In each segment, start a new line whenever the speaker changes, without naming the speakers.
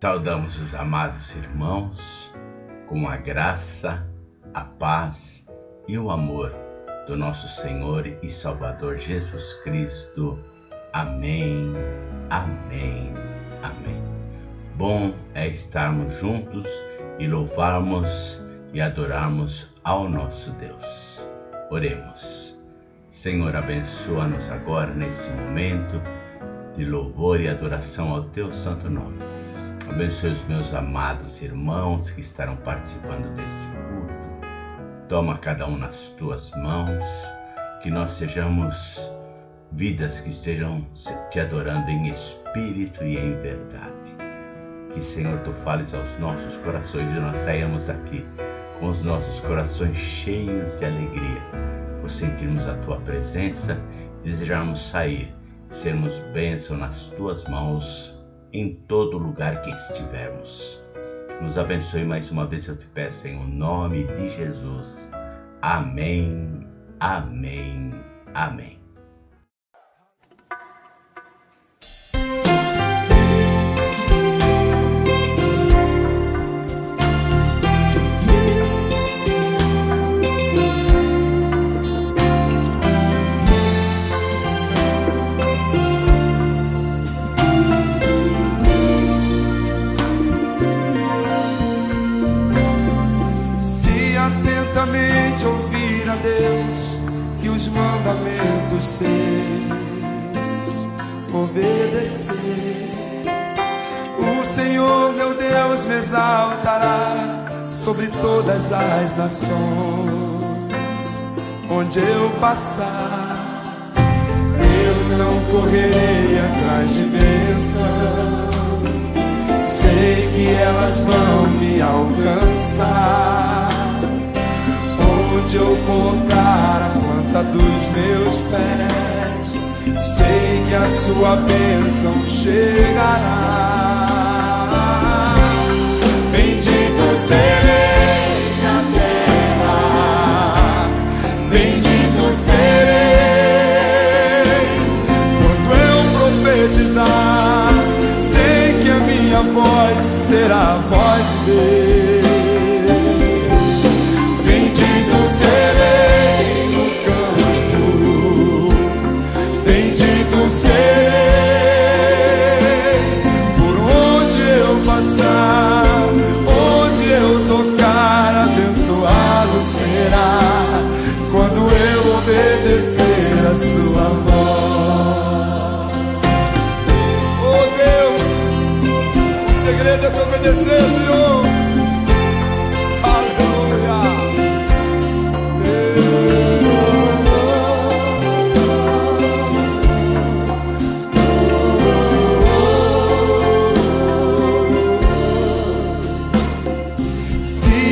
Saudamos os amados irmãos com a graça, a paz e o amor do nosso Senhor e Salvador Jesus Cristo. Amém, amém, amém. Bom é estarmos juntos e louvarmos e adorarmos ao nosso Deus. Oremos. Senhor, abençoa-nos agora nesse momento de louvor e adoração ao Teu santo nome. Abençoe os meus amados irmãos que estarão participando desse culto. Toma cada um nas Tuas mãos, que nós sejamos vidas que estejam Te adorando em espírito e em verdade. Que, Senhor, Tu fales aos nossos corações e nós saímos daqui com os nossos corações cheios de alegria, por sentirmos a Tua presença e desejarmos sair, sermos bênção nas Tuas mãos, em todo lugar que estivermos. Nos abençoe mais uma vez, eu te peço em nome de Jesus. Amém, amém, amém.
Atentamente ouvir a Deus e os mandamentos seus, obedecer. O Senhor meu Deus me exaltará sobre todas as nações. Onde eu passar, eu não correrei atrás de bênçãos. Sei que elas vão me alcançar. Onde eu colocar a planta dos meus pés, sei que a sua bênção chegará. Bendito serei na terra, bendito serei. Quando eu profetizar, sei que a minha voz será a voz de Deus. Serei no campo, bendito serei. Por onde eu passar, onde eu tocar, abençoado será. Quando eu obedecer a sua voz. Oh Deus, o segredo é te obedecer, Senhor.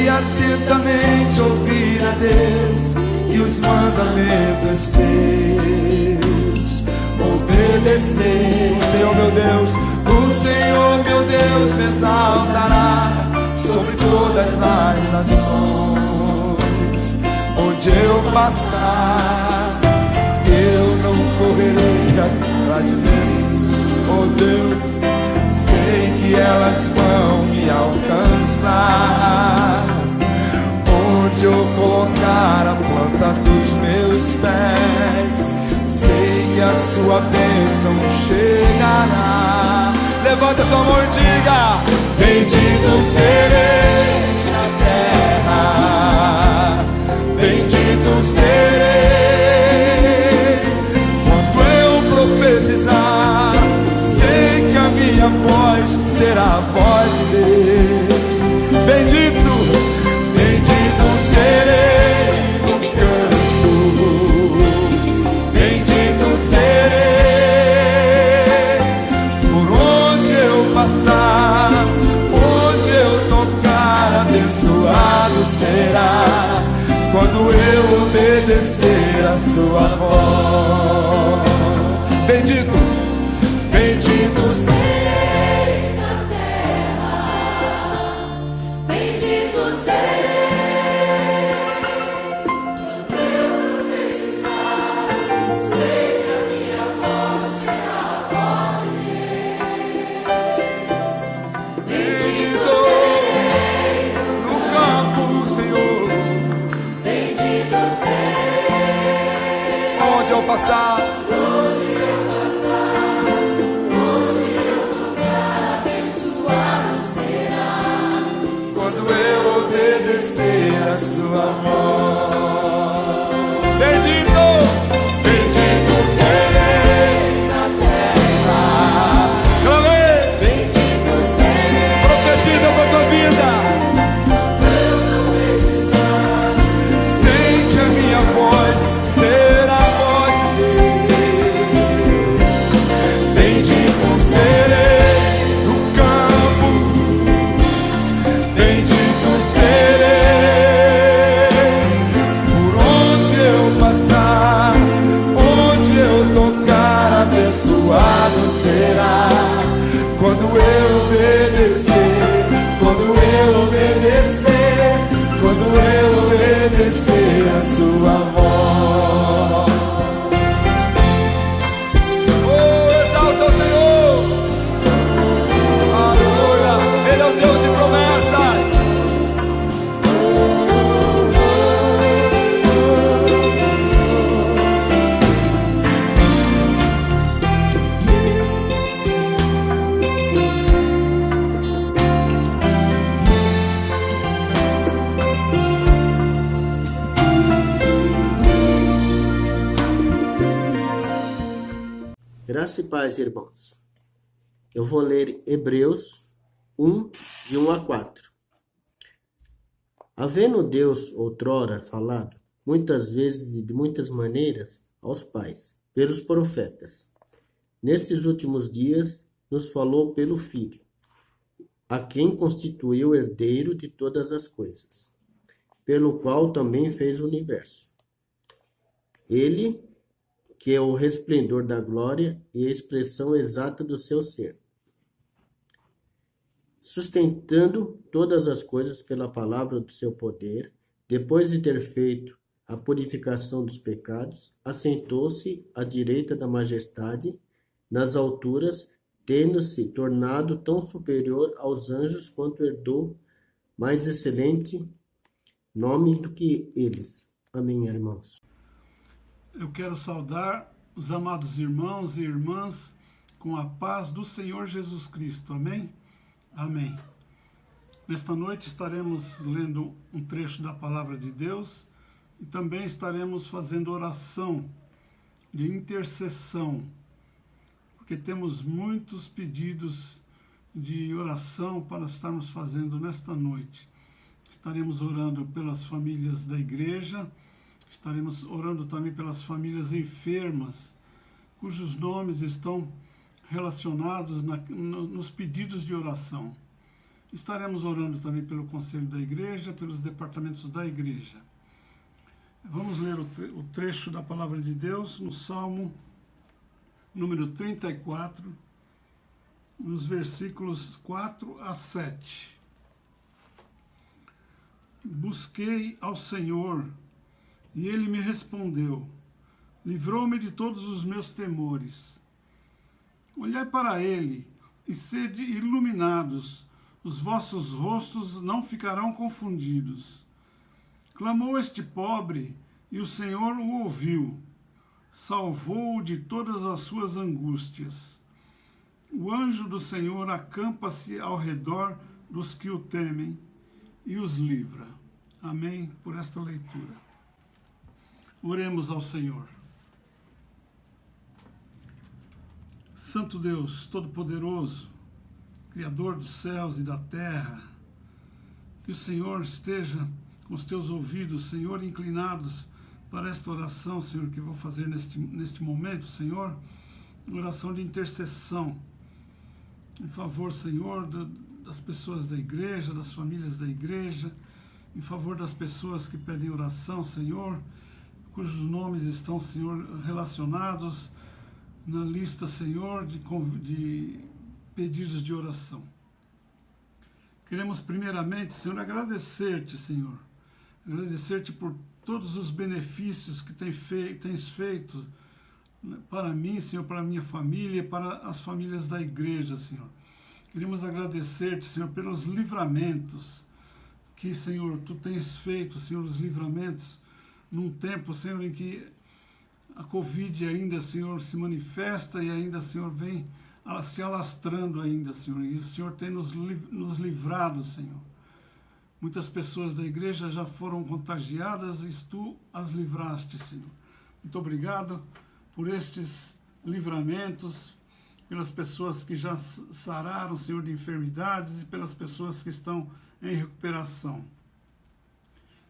Atentamente ouvir a Deus e os mandamentos seus, obedecer. O Senhor meu Deus me exaltará sobre todas as nações. Onde eu passar, eu não correrei atrás de bênçãos. Oh Deus, sei que elas vão me alcançar. Onde eu colocar a planta dos meus pés, sei que a sua bênção chegará. Levanta sua mão e diga: bendito serei na terra, bendito serei. Quando eu profetizar, sei que a minha voz será a voz de Deus. Bendito serei no campo, bendito serei. Por onde eu passar, onde eu tocar, abençoado será. Quando eu obedecer a sua voz. Bendito serei na terra, bendito serei. sua voz. Bendito, bendito serei na terra. Clamei. Bendito serei. Profetiza pra tua vida. Sei que a minha voz será a voz de Deus. Bendito serei no campo. Bendito serei por onde eu passar, onde eu tocar, abençoado será. Quando eu obedecer, quando eu obedecer, quando eu obedecer a sua voz. Oh, exalte ao Senhor. Aleluia. Ele é o Deus de promessas.
Graça e paz, irmãos. Eu vou ler Hebreus 1, de 1 a 4. Havendo Deus outrora falado, muitas vezes e de muitas maneiras, aos pais, pelos profetas, nestes últimos dias nos falou pelo Filho, a quem constituiu herdeiro de todas as coisas, pelo qual também fez o universo. Ele, que é o resplendor da glória e a expressão exata do seu ser, sustentando todas as coisas pela palavra do seu poder, depois de ter feito a purificação dos pecados, assentou-se à direita da majestade nas alturas, tendo-se tornado tão superior aos anjos quanto herdou mais excelente nome do que eles. Amém, irmãos.
Eu quero saudar os amados irmãos e irmãs com a paz do Senhor Jesus Cristo. Amém? Amém. Nesta noite estaremos lendo um trecho da Palavra de Deus e também estaremos fazendo oração de intercessão, porque temos muitos pedidos de oração para estarmos fazendo nesta noite. Estaremos orando pelas famílias da igreja, estaremos orando também pelas famílias enfermas, cujos nomes estão relacionados nos pedidos de oração. Estaremos orando também pelo conselho da igreja, pelos departamentos da igreja. Vamos ler o trecho da palavra de Deus no Salmo número 34, nos versículos 4 a 7. Busquei ao Senhor, e Ele me respondeu, livrou-me de todos os meus temores. Olhai para Ele, e sede iluminados, os vossos rostos não ficarão confundidos. Clamou este pobre, e o Senhor o ouviu, salvou-o de todas as suas angústias. O anjo do Senhor acampa-se ao redor dos que o temem, e os livra. Amém por esta leitura. Oremos ao Senhor. Santo Deus, Todo-Poderoso, Criador dos céus e da terra, que o Senhor esteja com os teus ouvidos, Senhor, inclinados para esta oração, Senhor, que eu vou fazer neste momento, Senhor, oração de intercessão, em favor, Senhor, das pessoas da igreja, das famílias da igreja, em favor das pessoas que pedem oração, Senhor, cujos nomes estão, Senhor, relacionados na lista, Senhor, de pedidos de oração. Queremos primeiramente, Senhor, agradecer-te, Senhor, agradecer-te por todos os benefícios que tens feito para mim, Senhor, para a minha família e para as famílias da igreja, Senhor. Queremos agradecer-te, Senhor, pelos livramentos que, Senhor, tu tens feito, Senhor, os livramentos num tempo, Senhor, em que a Covid ainda, Senhor, se manifesta e ainda, Senhor, vem se alastrando ainda, Senhor. E o Senhor tem nos livrado, Senhor. Muitas pessoas da igreja já foram contagiadas e tu as livraste, Senhor. Muito obrigado por estes livramentos, pelas pessoas que já sararam, Senhor, de enfermidades e pelas pessoas que estão em recuperação.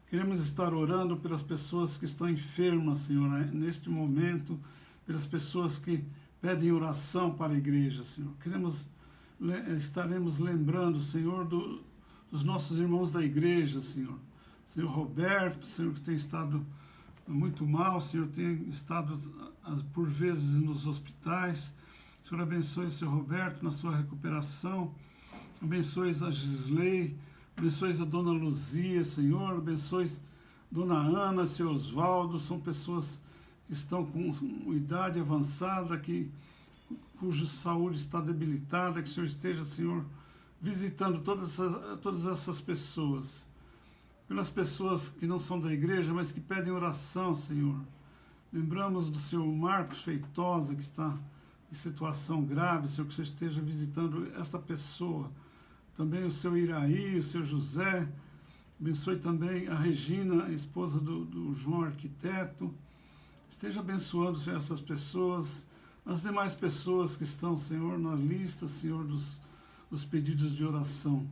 Queremos estar orando pelas pessoas que estão enfermas, Senhor, neste momento, pelas pessoas que pedem oração para a igreja, Senhor. Estaremos lembrando, Senhor, dos nossos irmãos da igreja, Senhor. Senhor Roberto, Senhor, que tem estado muito mal, Senhor, tem estado por vezes nos hospitais. Senhor, abençoe o Senhor Roberto na sua recuperação. Abençoe a Gisley, abençoe a Dona Luzia, Senhor. Abençoe Dona Ana, Senhor Osvaldo. São pessoas que estão com idade avançada, cuja saúde está debilitada. Que o Senhor esteja, Senhor, visitando todas essas pessoas. Pelas pessoas que não são da igreja, mas que pedem oração, Senhor. Lembramos do Senhor Marcos Feitosa, que está em situação grave, Senhor, que o Senhor esteja visitando esta pessoa. Também o seu Iraí, o seu José. Abençoe também a Regina, esposa do João Arquiteto. Esteja abençoando, Senhor, essas pessoas, as demais pessoas que estão, Senhor, na lista, Senhor, dos pedidos de oração.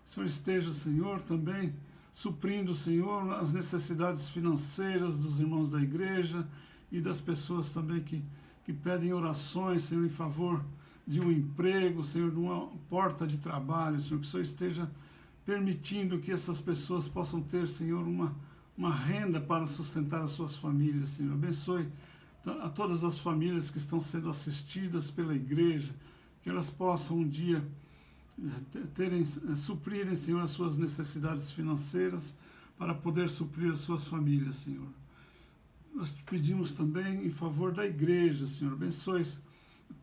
O Senhor esteja, Senhor, também suprindo, Senhor, as necessidades financeiras dos irmãos da igreja e das pessoas também que pedem orações, Senhor, em favor de um emprego, Senhor, de uma porta de trabalho, Senhor, que o Senhor esteja permitindo que essas pessoas possam ter, Senhor, uma renda para sustentar as suas famílias, Senhor. Abençoe a todas as famílias que estão sendo assistidas pela igreja, que elas possam um dia suprirem, Senhor, as suas necessidades financeiras para poder suprir as suas famílias, Senhor. Nós te pedimos também em favor da igreja, Senhor. Abençoe o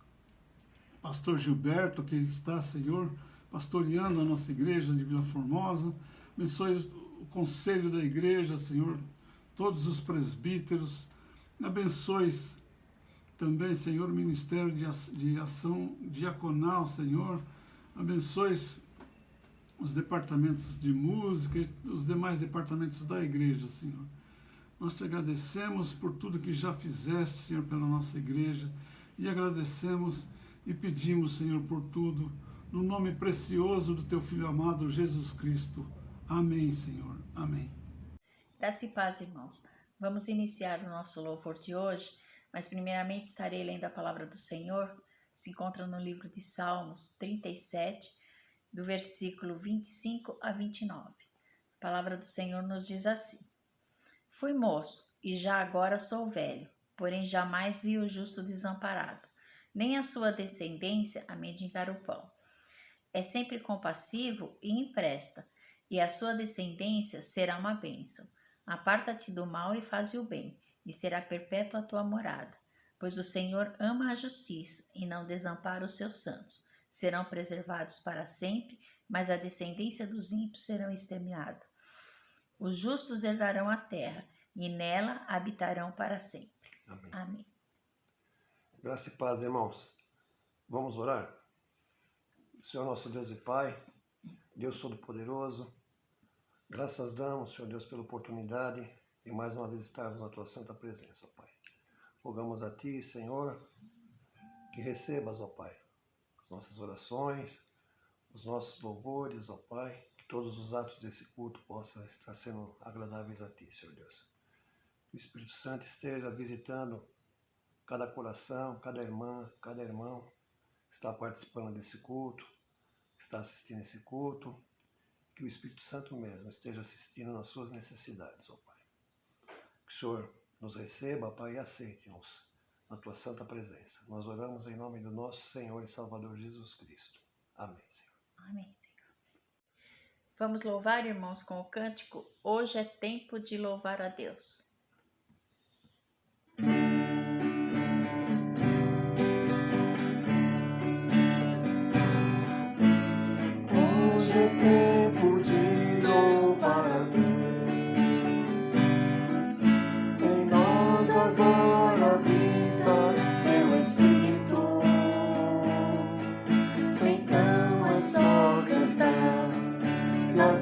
pastor Gilberto, que está, Senhor, pastoreando a nossa igreja de Vila Formosa. Abençoe o conselho da igreja, Senhor, todos os presbíteros. Abençoe também, Senhor, o ministério de ação diaconal, Senhor. Abençoe os departamentos de música e os demais departamentos da igreja, Senhor. Nós te agradecemos por tudo que já fizeste, Senhor, pela nossa igreja, e agradecemos e pedimos, Senhor, por tudo, no nome precioso do teu Filho amado, Jesus Cristo. Amém, Senhor. Amém.
Graça e paz, irmãos. Vamos iniciar o nosso louvor de hoje, mas primeiramente estarei lendo a palavra do Senhor. Se encontra no livro de Salmos 37, do versículo 25 a 29. A palavra do Senhor nos diz assim: Fui moço, e já agora sou velho, porém jamais vi o justo desamparado, nem a sua descendência a mendigar o pão. É sempre compassivo e empresta, e a sua descendência será uma bênção. Aparta-te do mal e faze o bem, e será perpétua a tua morada. Pois o Senhor ama a justiça e não desampara os seus santos. Serão preservados para sempre, mas a descendência dos ímpios serão exterminada. Os justos herdarão a terra, e nela habitarão para sempre.
Amém.
Amém.
Graça e paz, irmãos. Vamos orar? Senhor nosso Deus e Pai, Deus Todo-Poderoso, graças damos, Senhor Deus, pela oportunidade de mais uma vez estarmos na Tua santa presença, ó Pai. Rogamos a Ti, Senhor, que recebas, ó Pai, as nossas orações, os nossos louvores, ó Pai, que todos os atos desse culto possam estar sendo agradáveis a Ti, Senhor Deus. Que o Espírito Santo esteja visitando cada coração, cada irmã, cada irmão que está participando desse culto, que está assistindo esse culto, que o Espírito Santo mesmo esteja assistindo nas suas necessidades, ó Pai. Que o Senhor nos receba, Pai, e aceite-nos na Tua santa presença. Nós oramos em nome do nosso Senhor e Salvador Jesus Cristo. Amém, Senhor.
Amém, Senhor. Vamos louvar, irmãos, com o cântico Hoje é Tempo de Louvar a Deus.
Hoje é tempo de louvar a Deus. Em nós agora habita seu Espírito. Então é só cantar e a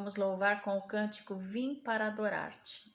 vamos louvar com o cântico Vim para adorar-te.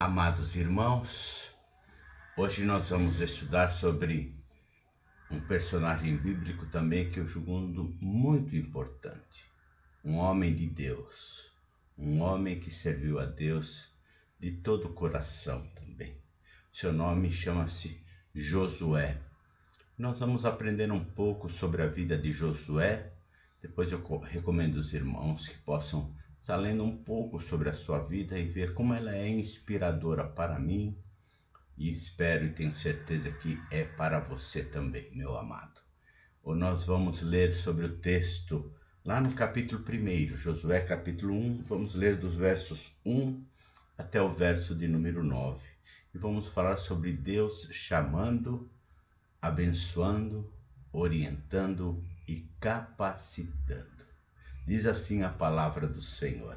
Amados irmãos, hoje nós vamos estudar sobre um personagem bíblico também que eu julgo muito importante. Um homem de Deus, um homem que serviu a Deus de todo o coração também. Seu nome chama-se Josué. Nós vamos aprender um pouco sobre a vida de Josué. Depois eu recomendo os irmãos que possam estar lendo um pouco sobre a sua vida e ver como ela é inspiradora para mim, e espero e tenho certeza que é para você também, meu amado. Nós vamos ler sobre o texto lá no capítulo 1, Josué capítulo 1, vamos ler dos versos 1 até o verso de número 9. E vamos falar sobre Deus chamando, abençoando, orientando e capacitando. Diz assim a palavra do Senhor.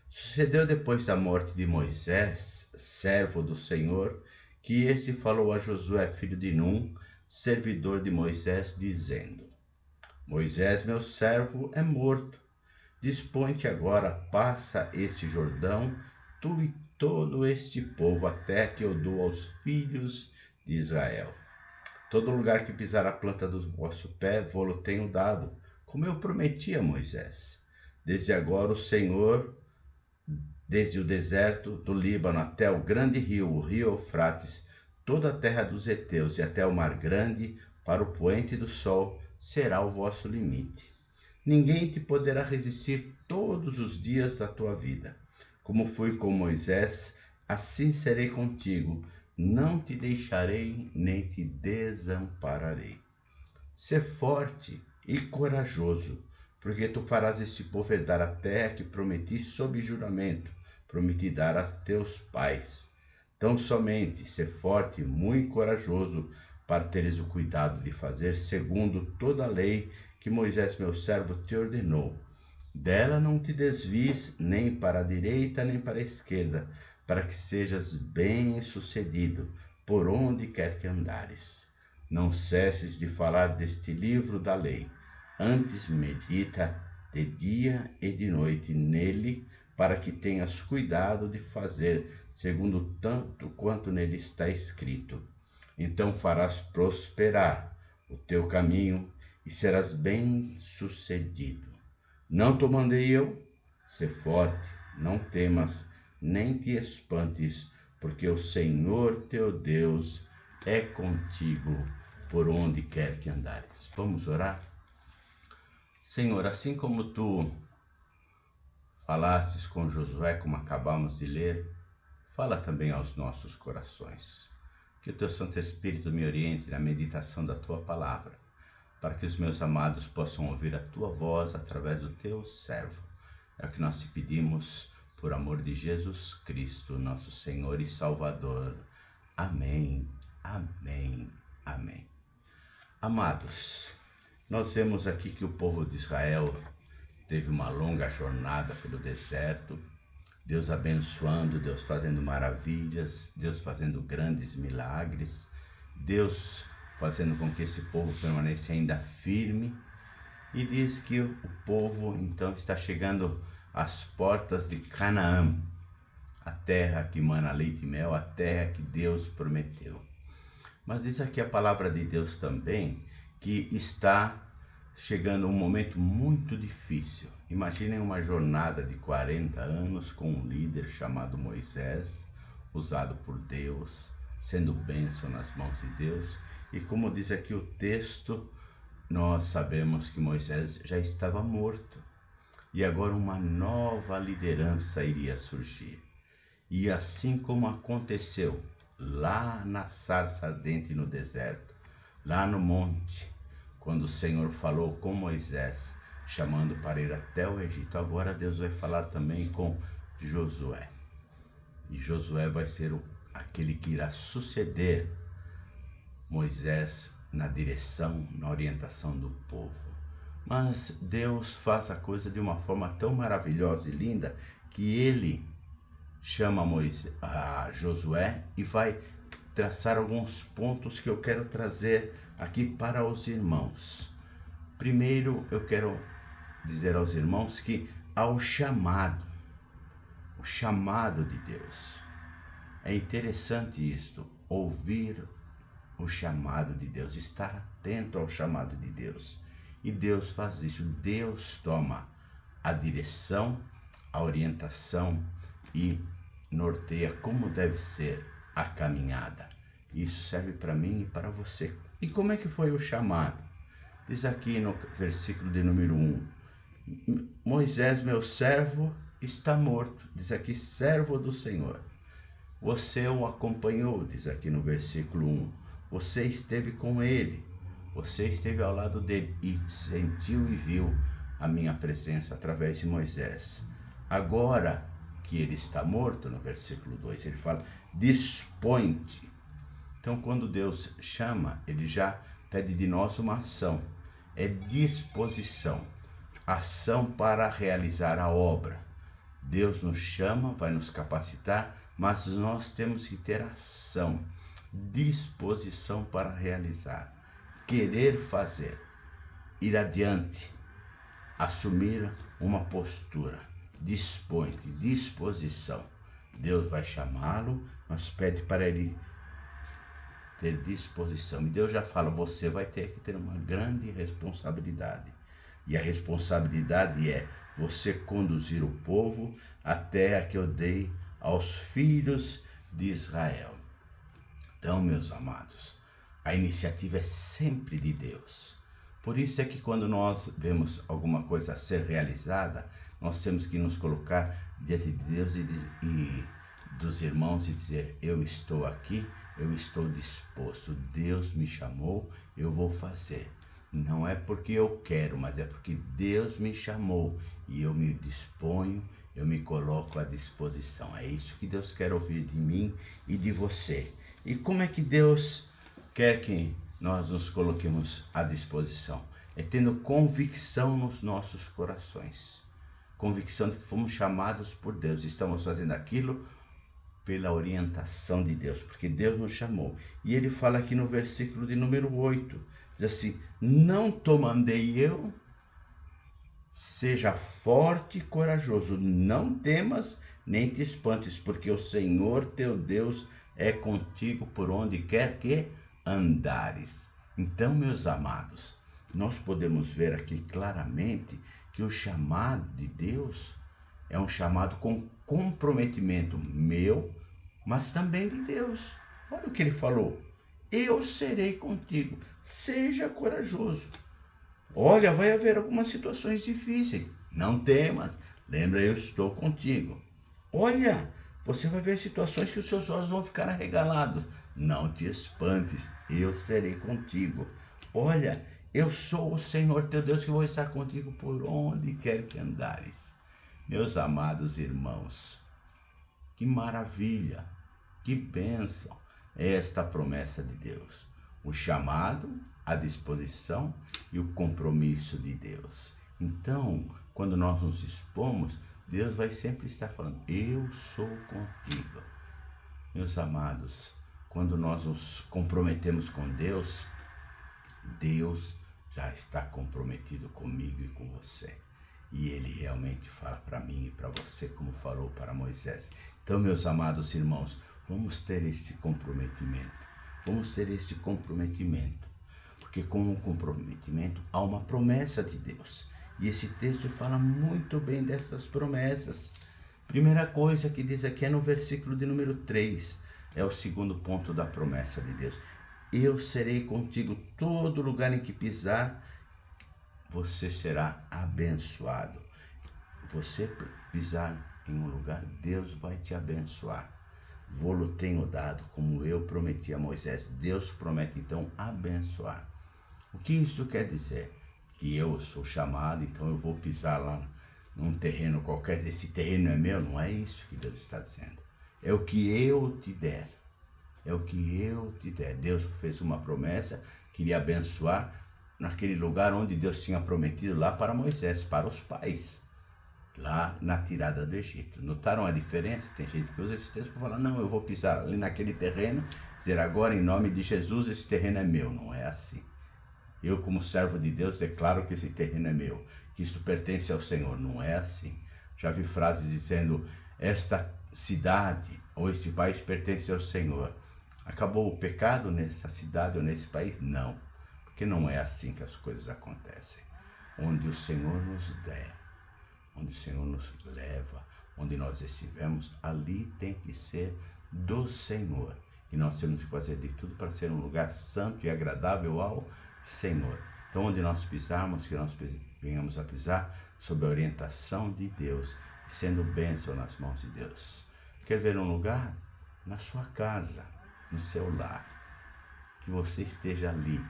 Sucedeu depois da morte de Moisés, servo do Senhor, que este falou a Josué, filho de Num, servidor de Moisés, dizendo: Moisés, meu servo, é morto. Dispõe-te agora, passa este Jordão, tu e todo este povo, até que eu dou aos filhos de Israel. Todo lugar que pisar a planta do vosso pé, vô-lo tenho dado, como eu prometi a Moisés. Desde agora o Senhor, desde o deserto do Líbano até o grande rio, o rio Eufrates, toda a terra dos heteus e até o mar grande, para o poente do sol, será o vosso limite. Ninguém te poderá resistir todos os dias da tua vida. Como fui com Moisés, assim serei contigo. Não te deixarei, nem te desampararei. Sê forte e corajoso, porque tu farás este povo herdar a terra que prometi sob juramento, prometi dar a teus pais. Tão somente sê forte e muito corajoso, para teres o cuidado de fazer segundo toda a lei que Moisés meu servo te ordenou. Dela não te desvies nem para a direita nem para a esquerda, para que sejas bem-sucedido por onde quer que andares. Não cesses de falar deste livro da lei, antes medita de dia e de noite nele, para que tenhas cuidado de fazer segundo tanto quanto nele está escrito. Então farás prosperar o teu caminho e serás bem-sucedido. Não te mandei eu? Sê forte, não temas, nem te espantes, porque o Senhor teu Deus é contigo por onde quer que andares. Vamos orar? Senhor, assim como tu falastes com Josué, como acabamos de ler, fala também aos nossos corações. Que o teu Santo Espírito me oriente na meditação da tua palavra, para que os meus amados possam ouvir a tua voz através do teu servo. É o que nós te pedimos, por amor de Jesus Cristo, nosso Senhor e Salvador. Amém, amém, amém. Amados, nós vemos aqui que o povo de Israel teve uma longa jornada pelo deserto, Deus abençoando, Deus fazendo maravilhas, Deus fazendo grandes milagres, Deus fazendo com que esse povo permanecesse ainda firme. E diz que o povo então está chegando às portas de Canaã, a terra que mana leite e mel, a terra que Deus prometeu. Mas diz aqui a palavra de Deus também que está chegando um momento muito difícil. Imaginem uma jornada de 40 anos com um líder chamado Moisés, usado por Deus, sendo bênção nas mãos de Deus. E como diz aqui o texto, nós sabemos que Moisés já estava morto. E agora uma nova liderança iria surgir. E assim como aconteceu lá na sarça ardente no deserto, lá no monte, quando o Senhor falou com Moisés, chamando para ir até o Egito, agora Deus vai falar também com Josué. E Josué vai ser aquele que irá suceder Moisés na direção, na orientação do povo. Mas Deus faz a coisa de uma forma tão maravilhosa e linda que ele chama a Josué e vai traçar alguns pontos que eu quero trazer aqui para os irmãos. Primeiro, eu quero dizer aos irmãos que há o chamado de Deus. É interessante isto, ouvir o chamado de Deus, estar atento ao chamado de Deus. E Deus faz isso, Deus toma a direção, a orientação e norteia como deve ser a caminhada. Isso serve para mim e para você. E como é que foi o chamado? Diz aqui no versículo de número 1, Moisés, meu servo, está morto. Diz aqui, servo do Senhor. Você o acompanhou, diz aqui no versículo 1. Você esteve com ele. Você esteve ao lado dele e sentiu e viu a minha presença através de Moisés. Agora que ele está morto, no versículo 2, ele fala, dispõe-te. Então, quando Deus chama, ele já pede de nós uma ação. É disposição, ação para realizar a obra. Deus nos chama, vai nos capacitar, mas nós temos que ter ação, disposição para realizar, querer fazer, ir adiante, assumir uma postura, dispõe-te, disposição. Deus vai chamá-lo, mas pede para ele ter disposição. E Deus já fala, você vai ter que ter uma grande responsabilidade. E a responsabilidade é você conduzir o povo à terra que eu dei aos filhos de Israel. Então, meus amados, a iniciativa é sempre de Deus. Por isso é que quando nós vemos alguma coisa a ser realizada, nós temos que nos colocar diante de Deus e dos irmãos e dizer, eu estou aqui, eu estou disposto, Deus me chamou, eu vou fazer. Não é porque eu quero, mas é porque Deus me chamou e eu me disponho, eu me coloco à disposição. É isso que Deus quer ouvir de mim e de você. E como é que Deus quer que nós nos coloquemos à disposição? É tendo convicção nos nossos corações. Convicção de que fomos chamados por Deus. Estamos fazendo aquilo pela orientação de Deus, porque Deus nos chamou. E ele fala aqui no versículo de número 8, diz assim, não te mandei eu? seja forte e corajoso, não temas nem te espantes, porque o Senhor teu Deus é contigo por onde quer que andares. Então, meus amados, nós podemos ver aqui claramente que o chamado de Deus é um chamado com comprometimento meu, mas também de Deus. Olha o que ele falou: eu serei contigo, seja corajoso. Olha, vai haver algumas situações difíceis, não temas, lembra, eu estou contigo. Olha, você vai ver situações que os seus olhos vão ficar arregalados, não te espantes, eu serei contigo. Olha, eu sou o Senhor teu Deus que vou estar contigo por onde quer que andares. Meus amados irmãos, que maravilha, que bênção é esta promessa de Deus. O chamado, a disposição e o compromisso de Deus. Então, quando nós nos expomos, Deus vai sempre estar falando: eu sou contigo. Meus amados, quando nós nos comprometemos com Deus, Deus já está comprometido comigo e com você. E Ele realmente fala para mim e para você como falou para Moisés. Então, meus amados irmãos, vamos ter esse comprometimento. Vamos ter esse comprometimento. Porque com o comprometimento há uma promessa de Deus. E esse texto fala muito bem dessas promessas. Primeira coisa que diz aqui é no versículo de número 3. É o segundo ponto da promessa de Deus. Eu serei contigo, todo lugar em que pisar, você será abençoado. Você pisar em um lugar, Deus vai te abençoar. Vou-lo tenho dado, como eu prometi a Moisés. Deus promete então abençoar. O que isso quer dizer? Que eu sou chamado, então eu vou pisar lá num terreno qualquer. Esse terreno é meu? Não é isso que Deus está dizendo. É o que eu te der. É o que eu te der. Deus fez uma promessa, queria abençoar naquele lugar onde Deus tinha prometido lá para Moisés, para os pais, lá na tirada do Egito. Notaram a diferença? Tem gente que usa esse texto para falar: não, eu vou pisar ali naquele terreno, dizer agora em nome de Jesus, esse terreno é meu. Não é assim. Eu, como servo de Deus, declaro que esse terreno é meu, que isso pertence ao Senhor. Não é assim. Já vi frases dizendo: esta cidade ou este país pertence ao Senhor. Acabou o pecado nessa cidade ou nesse país? Não, porque não é assim que as coisas acontecem. Onde o Senhor nos der, onde o Senhor nos leva, onde nós estivermos, ali tem que ser do Senhor. E nós temos que fazer de tudo para ser um lugar santo e agradável ao Senhor. Então, onde nós pisarmos, que nós venhamos a pisar sob a orientação de Deus, sendo bênção nas mãos de Deus. Quer ver um lugar? Na sua casa, no seu lar. Que você esteja ali,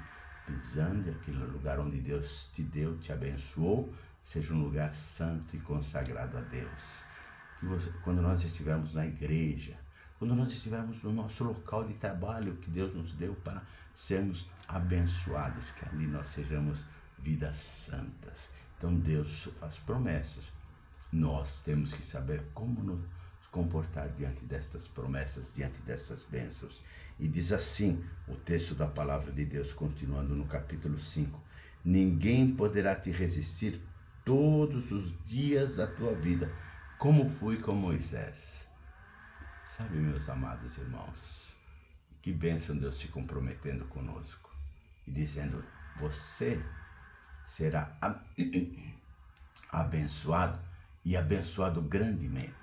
pisando aquele lugar onde Deus te deu, te abençoou, seja um lugar santo e consagrado a Deus. Que você, quando nós estivermos na igreja, quando nós estivermos no nosso local de trabalho que Deus nos deu para sermos abençoados, que ali nós sejamos vidas santas. Então Deus faz promessas. Nós temos que saber como nos comportar diante destas promessas, diante destas bênçãos. E diz assim o texto da palavra de Deus, continuando no capítulo 5: ninguém poderá te resistir todos os dias da tua vida, como fui com Moisés. Sabe, meus amados irmãos, que bênção Deus se comprometendo conosco e dizendo: você será abençoado e abençoado grandemente.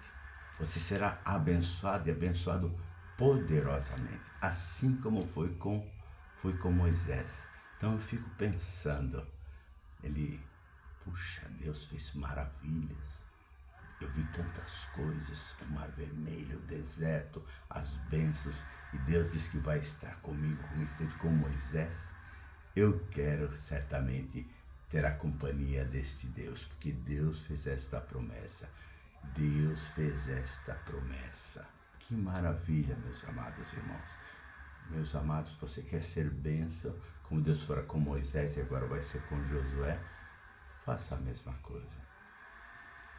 Você será abençoado e abençoado poderosamente, assim como foi com Moisés. Então eu fico pensando, puxa, Deus fez maravilhas. Eu vi tantas coisas, o mar vermelho, o deserto, as bênçãos, e Deus diz que vai estar comigo como esteve com Moisés. Eu quero certamente ter a companhia deste Deus, porque Deus fez esta promessa. Deus fez esta promessa. Que maravilha, meus amados irmãos. Meus amados, você quer ser bênção, como Deus fora com Moisés e agora vai ser com Josué? Faça a mesma coisa.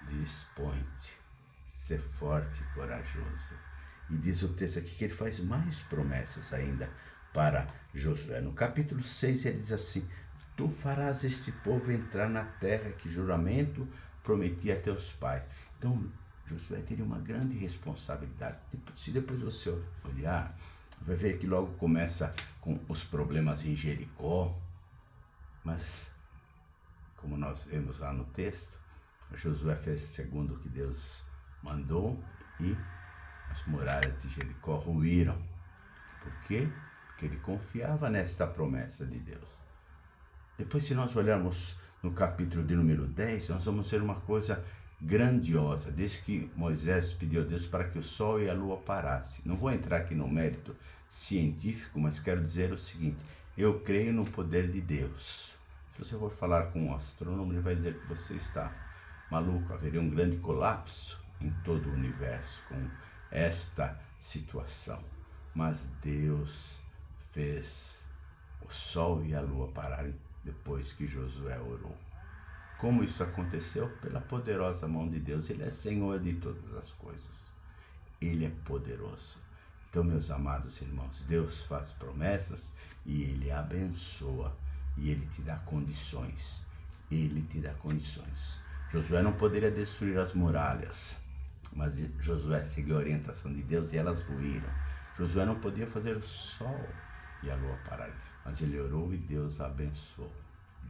Dispõe-te, ser forte e corajoso. E diz o texto aqui que ele faz mais promessas ainda para Josué. No capítulo 6 ele diz assim: tu farás este povo entrar na terra que juramento prometi a teus pais. Então, Josué teria uma grande responsabilidade. Se depois você olhar, vai ver que logo começa com os problemas em Jericó, mas, como nós vemos lá no texto, Josué fez segundo o que Deus mandou e as muralhas de Jericó ruíram. Por quê? Porque ele confiava nesta promessa de Deus. Depois, se nós olharmos no capítulo de número 10, nós vamos ver uma coisa grandiosa, desde que Moisés pediu a Deus para que o sol e a lua parassem. Não vou entrar aqui no mérito científico, mas quero dizer o seguinte: eu creio no poder de Deus. Se você for falar com um astrônomo, ele vai dizer que você está maluco. Haveria um grande colapso em todo o universo com esta situação. Mas Deus fez o sol e a lua pararem depois que Josué orou. Como isso aconteceu? Pela poderosa mão de Deus. Ele é Senhor de todas as coisas. Ele é poderoso. Então, meus amados irmãos, Deus faz promessas e Ele abençoa. E Ele te dá condições. Ele te dá condições. Josué não poderia destruir as muralhas, mas Josué seguiu a orientação de Deus e elas ruíram. Josué não podia fazer o sol e a lua pararem, mas ele orou e Deus abençoou.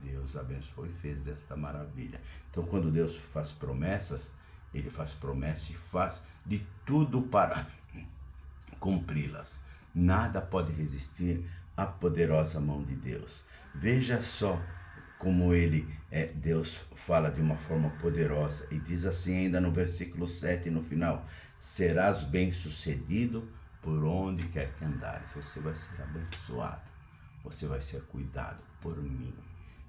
Deus abençoou e fez esta maravilha. Então, quando Deus faz promessas, Ele faz promessa e faz de tudo para cumpri-las. Nada pode resistir à poderosa mão de Deus. Veja só como Deus fala de uma forma poderosa e diz assim ainda no versículo 7 no final: serás bem-sucedido por onde quer que andares. Você vai ser abençoado, você vai ser cuidado por mim,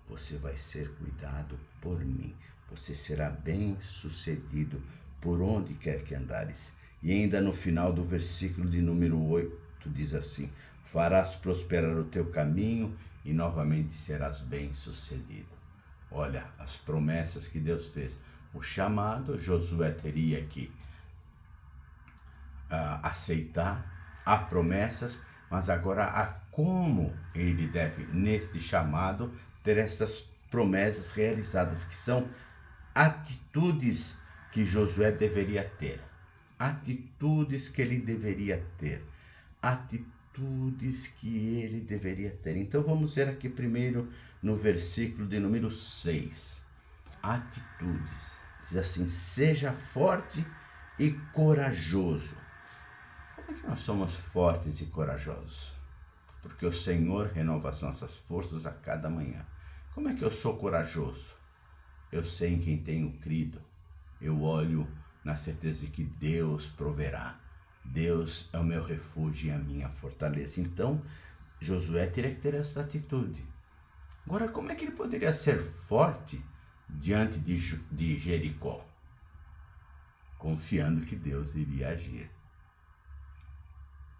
você vai ser cuidado por mim, você será bem-sucedido por onde quer que andares. E ainda no final do versículo de número 8 diz assim: farás prosperar o teu caminho e novamente serás bem-sucedido. Olha as promessas que Deus fez. O chamado, Josué teria que aceitar, há promessas, mas agora há como ele deve, neste chamado, ter essas promessas realizadas, que são atitudes que Josué deveria ter. Atitudes que ele deveria ter. Atitudes que ele deveria ter. Então vamos ver aqui primeiro no versículo de número 6. Atitudes. Diz assim: seja forte e corajoso. Como é que nós somos fortes e corajosos? Porque o Senhor renova as nossas forças a cada manhã. Como é que eu sou corajoso? Eu sei em quem tenho crido. Eu olho na certeza de que Deus proverá. Deus é o meu refúgio e a minha fortaleza. Então, Josué teria que ter essa atitude. Agora, como é que ele poderia ser forte diante de Jericó? Confiando que Deus iria agir.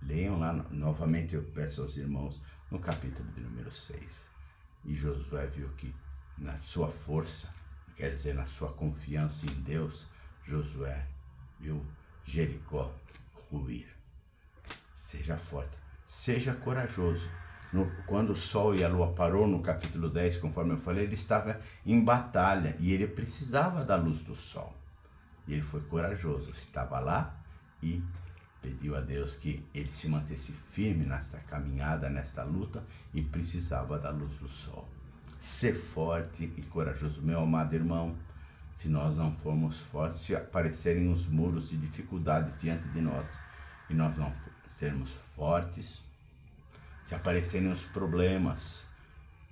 Leiam lá novamente, eu peço aos irmãos, no capítulo de número 6. E Josué viu que na sua força, quer dizer, na sua confiança em Deus, Josué viu Jericó ruir. Seja forte, seja corajoso. Quando o sol e a lua parou no capítulo 10, conforme eu falei, ele estava em batalha e ele precisava da luz do sol. E ele foi corajoso, estava lá e pediu a Deus que ele se mantesse firme nesta caminhada, nesta luta, e precisava da luz do sol. Ser forte e corajoso, meu amado irmão. Se nós não formos fortes, se aparecerem os muros de dificuldades diante de nós, e nós não sermos fortes, se aparecerem os problemas,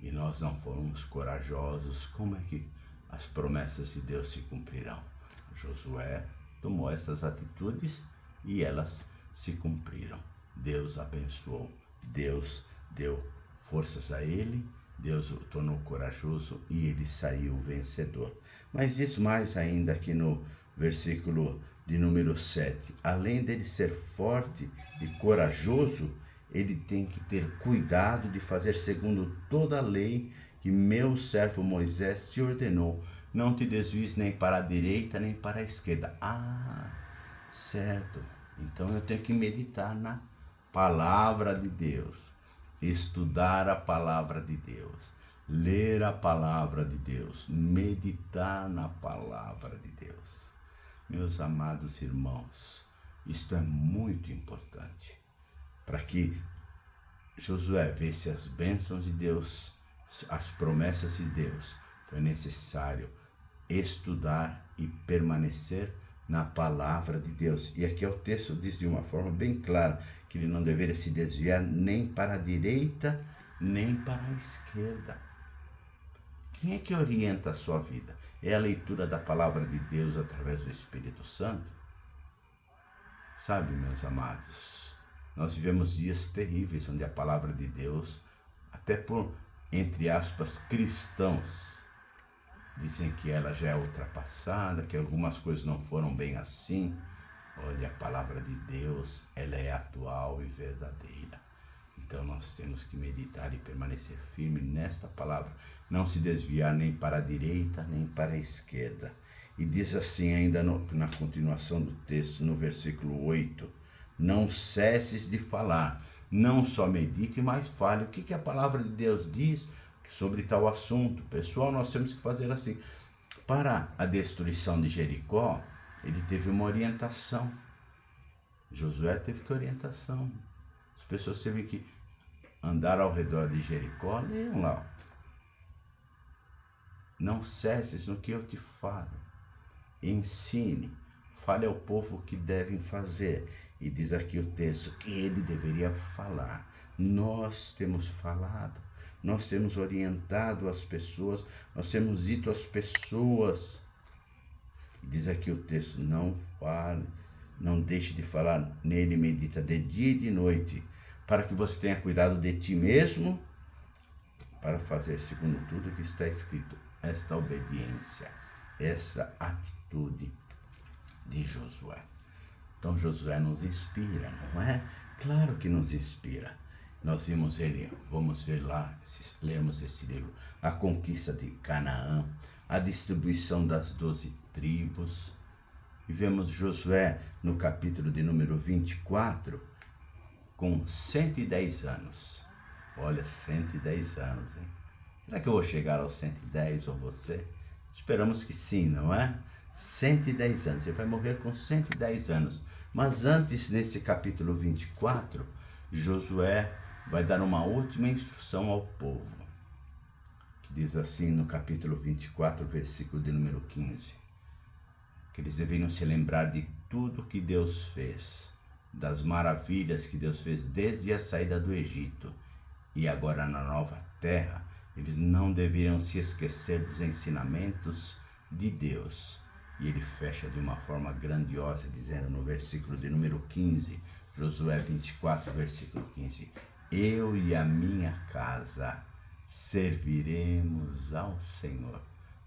e nós não formos corajosos, como é que as promessas de Deus se cumprirão? Josué tomou essas atitudes e elas se cumpriram. Deus abençoou, Deus deu forças a ele, Deus o tornou corajoso e ele saiu vencedor. Mas diz mais ainda aqui no versículo de número 7. Além dele ser forte e corajoso, ele tem que ter cuidado de fazer segundo toda a lei que meu servo Moisés te ordenou. Não te desvies nem para a direita nem para a esquerda. Certo. Então eu tenho que meditar na palavra de Deus, estudar a palavra de Deus, ler a palavra de Deus, meditar na palavra de Deus. Meus amados irmãos, isto é muito importante para que Josué visse as bênçãos de Deus, as promessas de Deus. Foi necessário estudar e permanecer na palavra de Deus. E aqui o texto diz de uma forma bem clara que ele não deveria se desviar nem para a direita, nem para a esquerda. Quem é que orienta a sua vida? É a leitura da palavra de Deus através do Espírito Santo? Sabe, meus amados, nós vivemos dias terríveis onde a palavra de Deus, até por, entre aspas, cristãos, dizem que ela já é ultrapassada, que algumas coisas não foram bem assim. Olha, a palavra de Deus, ela é atual e verdadeira. Então nós temos que meditar e permanecer firme nesta palavra, não se desviar nem para a direita nem para a esquerda. E diz assim ainda na continuação do texto, no versículo 8, não cesses de falar, não só medite, mas fale. O que a palavra de Deus diz sobre tal assunto? Pessoal, nós temos que fazer assim. Para a destruição de Jericó, ele teve uma orientação. Josué teve que orientação. As pessoas teve que andar ao redor de Jericó. Leiam lá. Não cesses no que eu te falo. Ensine. Fale ao povo o que devem fazer. E diz aqui o texto que ele deveria falar. Nós temos falado. Nós temos orientado as pessoas. Nós temos dito às pessoas. E diz aqui o texto, não fale. Não deixe de falar nele, medita de dia e de noite, para que você tenha cuidado de ti mesmo, para fazer segundo tudo que está escrito. Esta obediência, essa atitude de Josué. Então Josué nos inspira, não é? Claro que nos inspira. Nós vimos ele, vamos ver lá, lemos esse livro, a conquista de Canaã, a distribuição das 12 tribos. E vemos Josué no capítulo de número 24, com 110 anos. Olha, 110 anos, hein? Será que eu vou chegar aos 110 ou você? Esperamos que sim, não é? 110 anos, ele vai morrer com 110 anos. Mas antes, nesse capítulo 24, Josué vai dar uma última instrução ao povo, que diz assim no capítulo 24, versículo de número 15, que eles deveriam se lembrar de tudo que Deus fez, das maravilhas que Deus fez desde a saída do Egito, e agora na nova terra, eles não deveriam se esquecer dos ensinamentos de Deus. E ele fecha de uma forma grandiosa, dizendo no versículo de número 15, Josué 24, versículo 15, eu e a minha casa serviremos ao Senhor.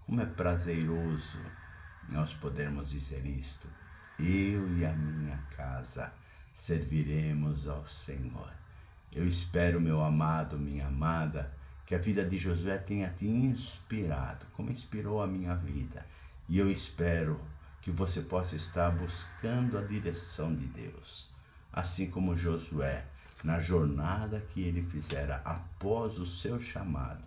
Como é prazeroso nós podermos dizer isto. Eu e a minha casa serviremos ao Senhor. Eu espero, meu amado, minha amada, que a vida de Josué tenha te inspirado, como inspirou a minha vida. E eu espero que você possa estar buscando a direção de Deus, assim como Josué, na jornada que ele fizera após o seu chamado,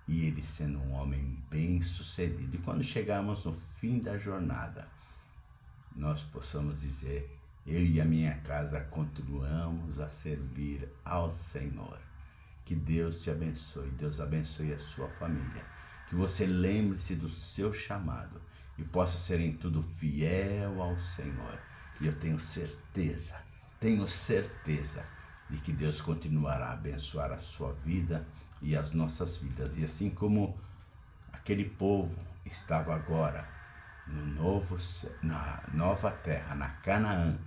e ele sendo um homem bem-sucedido. E quando chegarmos no fim da jornada, nós possamos dizer, eu e a minha casa continuamos a servir ao Senhor. Que Deus te abençoe, Deus abençoe a sua família, que você lembre-se do seu chamado e possa ser em tudo fiel ao Senhor. E eu tenho certeza de que Deus continuará a abençoar a sua vida e as nossas vidas. E assim como aquele povo estava agora na nova terra, na Canaã,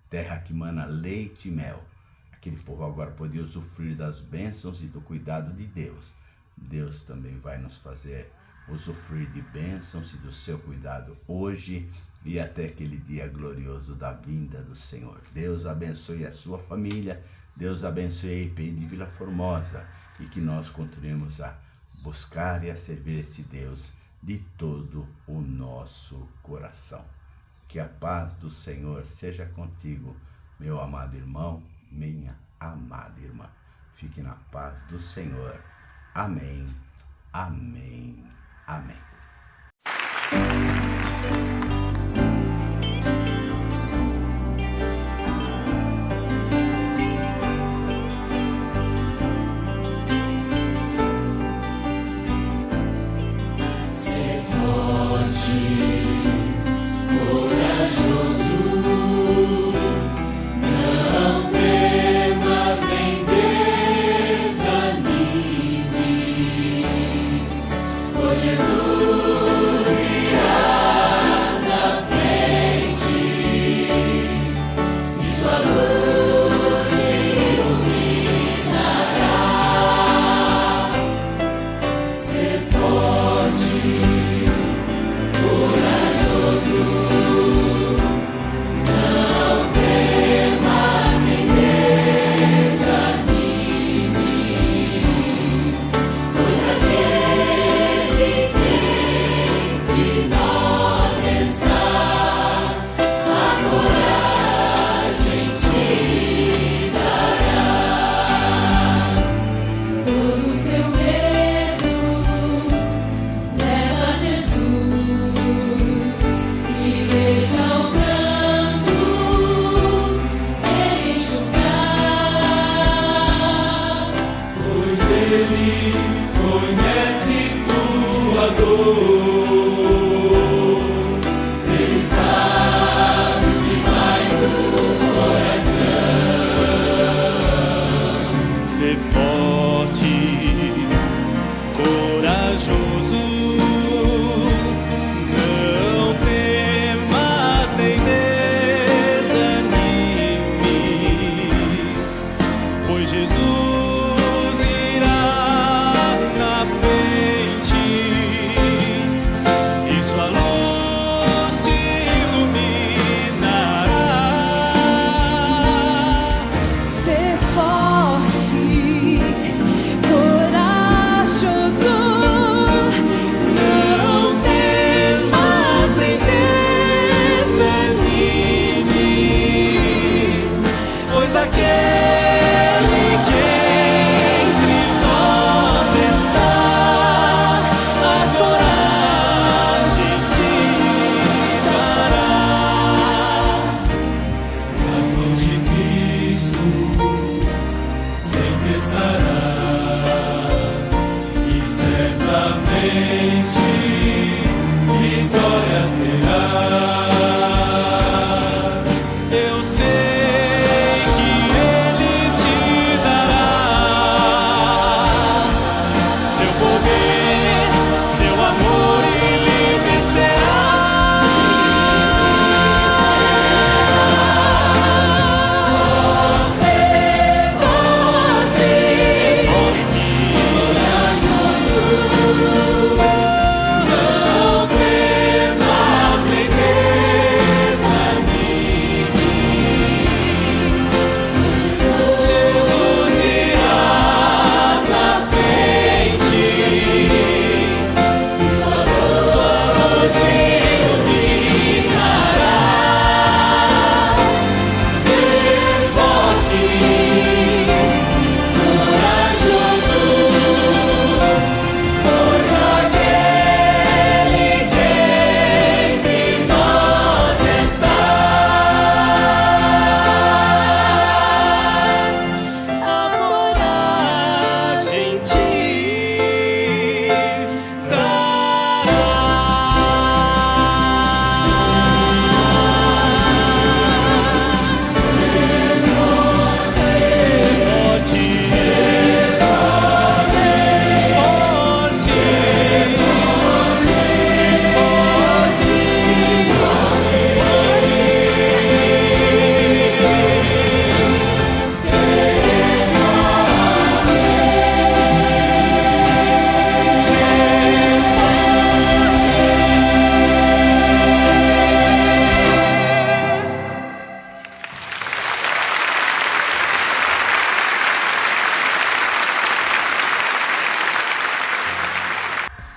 terra que mana leite e mel, aquele povo agora podia usufruir das bênçãos e do cuidado de Deus. Deus também vai nos fazer usufruir de bênçãos e do seu cuidado hoje e até aquele dia glorioso da vinda do Senhor. Deus abençoe a sua família, Deus abençoe a IPI de Vila Formosa e que nós continuemos a buscar e a servir esse Deus de todo o nosso coração. Que a paz do Senhor seja contigo, meu amado irmão, minha amada irmã. Fique na paz do Senhor. Amém, amém, amém.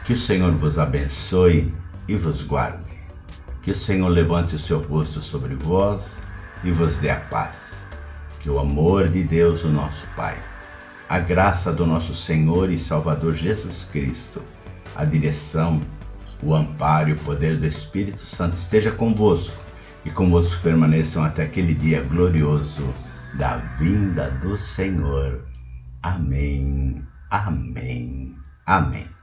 Que o Senhor vos abençoe e vos guarde. Que o Senhor levante o seu rosto sobre vós e vos dê a paz. Que o amor de Deus, o nosso Pai, a graça do nosso Senhor e Salvador Jesus Cristo, a direção, o amparo e o poder do Espírito Santo esteja convosco e convosco permaneçam até aquele dia glorioso da vinda do Senhor. Amém, amém, amém.